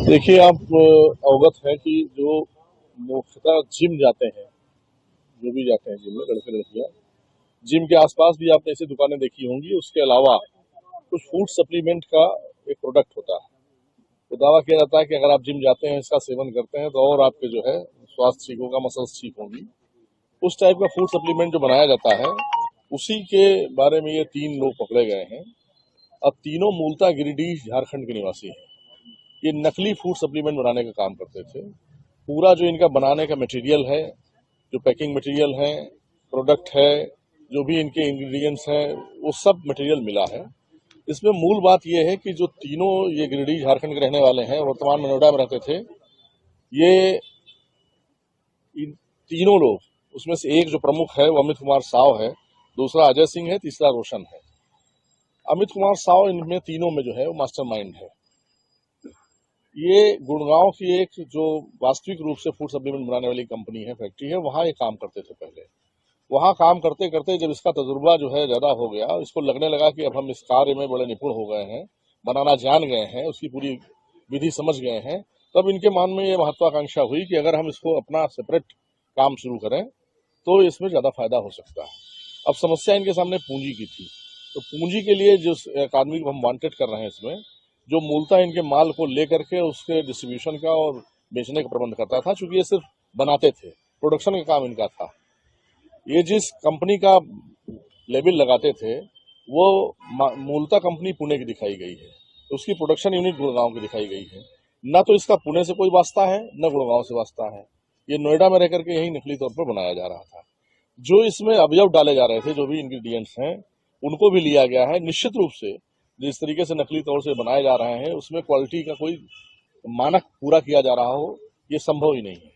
देखिए, आप अवगत हैं कि जो मुख्यतः जिम जाते हैं, जो भी जाते हैं जिम में लड़के लड़कियां, जिम के आसपास भी आपने ऐसी दुकानें देखी होंगी। उसके अलावा कुछ फूड सप्लीमेंट का एक प्रोडक्ट होता है। तो दावा किया जाता है कि अगर आप जिम जाते हैं, इसका सेवन करते हैं, तो और आपके जो है स्वास्थ्य ठीक होगा, मसल्स ठीक होंगी। उस टाइप का फूड सप्लीमेंट जो बनाया जाता है, उसी के बारे में ये 3 लोग पकड़े गए हैं। अब तीनों मूलतः गिरिडीह झारखंड के निवासी हैं। ये नकली फूड सप्लीमेंट बनाने का काम करते थे। पूरा जो इनका बनाने का मटेरियल है, जो पैकिंग मटेरियल है, प्रोडक्ट है, जो भी इनके इंग्रेडिएंट्स हैं, वो सब मटेरियल मिला है। इसमें मूल बात यह है कि जो तीनों ये गिरिडीह झारखंड के रहने वाले हैं, वर्तमान में नोएडा में रहते थे। ये इन तीनों लोग, उसमें से एक जो प्रमुख है वो अमित कुमार साव है, दूसरा अजय सिंह है, तीसरा रोशन है। अमित कुमार साव इनमें तीनों में जो है वो मास्टरमाइंड है। ये गुड़गांव की एक जो वास्तविक रूप से फूड सप्लीमेंट बनाने वाली कंपनी है, फैक्ट्री है, वहां ये काम करते थे पहले। वहां काम करते करते जब इसका तजुर्बा जो है ज्यादा हो गया, इसको लगने लगा कि अब हम इस कार्य में बड़े निपुण हो गए हैं, बनाना जान गए हैं, उसकी पूरी विधि समझ गए हैं, तब इनके मन में ये महत्वाकांक्षा हुई कि अगर हम इसको अपना सेपरेट काम शुरू करें तो इसमें ज्यादा फायदा हो सकता है। अब समस्या इनके सामने पूंजी की थी, तो पूंजी के लिए जिस एक आदमी को हम वांटेड कर रहे हैं इसमें, जो मूलतः इनके माल को लेकर के उसके डिस्ट्रीब्यूशन का और बेचने का प्रबंध करता था, चूंकि ये सिर्फ बनाते थे, प्रोडक्शन का काम इनका था। ये जिस कंपनी का लेबल लगाते थे, वो मूलतः कंपनी पुणे की दिखाई गई है, उसकी प्रोडक्शन यूनिट गुड़गांव की दिखाई गई है। न तो इसका पुणे से कोई वास्ता है, न गुड़गांव से वास्ता है। ये नोएडा में रह करके यही नकली तौर पर बनाया जा रहा था। जो इसमें अवयव डाले जा रहे थे, जो भी इंग्रेडिएंट्स हैं, उनको भी लिया गया है। निश्चित रूप से जिस तरीके से नकली तौर से बनाए जा रहे हैं, उसमें क्वालिटी का कोई मानक पूरा किया जा रहा हो, ये संभव ही नहीं है।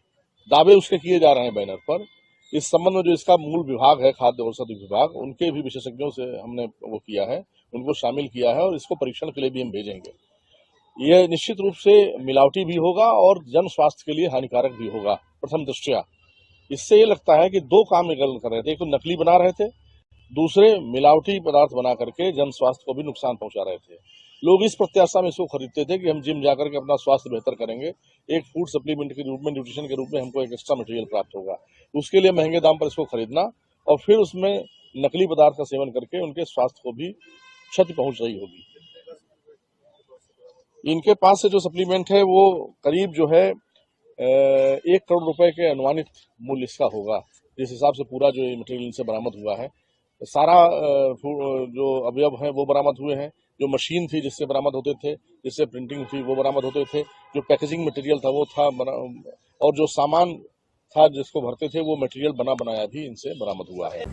दावे उसके किए जा रहे हैं बैनर पर। इस संबंध में जो इसका मूल विभाग है, खाद्य औषधि विभाग, उनके भी विशेषज्ञों से हमने वो किया है, उनको शामिल किया है, और इसको परीक्षण के लिए भी हम भेजेंगे। यह निश्चित रूप से मिलावटी भी होगा और जन स्वास्थ्य के लिए हानिकारक भी होगा। प्रथम दृष्टया इससे ये लगता है कि 2 काम ये गलत कर रहे थे। एक तो नकली बना रहे थे, दूसरे मिलावटी पदार्थ बना करके जन स्वास्थ्य को भी नुकसान पहुंचा रहे थे। लोग इस प्रत्याशा में इसको खरीदते थे कि हम जिम जाकर के अपना स्वास्थ्य बेहतर करेंगे, एक फूड सप्लीमेंट के रूप में, न्यूट्रिशन के रूप में हमको एक एक्स्ट्रा मटेरियल प्राप्त होगा। उसके लिए महंगे दाम पर इसको खरीदना और फिर उसमें नकली पदार्थ का सेवन करके उनके स्वास्थ्य को भी क्षति पहुंच रही होगी। इनके पास से जो सप्लीमेंट है वो करीब जो है 1 करोड़ रुपए के अनुमानित मूल्य इसका होगा, जिस हिसाब से पूरा जो मटेरियल इनसे बरामद हुआ है। सारा जो अवयव है वो बरामद हुए हैं। जो मशीन थी जिससे बरामद होते थे, जिससे प्रिंटिंग थी, वो बरामद होते थे। जो पैकेजिंग मटेरियल था वो था, और जो सामान था जिसको भरते थे, वो मटेरियल बना बनाया भी इनसे बरामद हुआ है।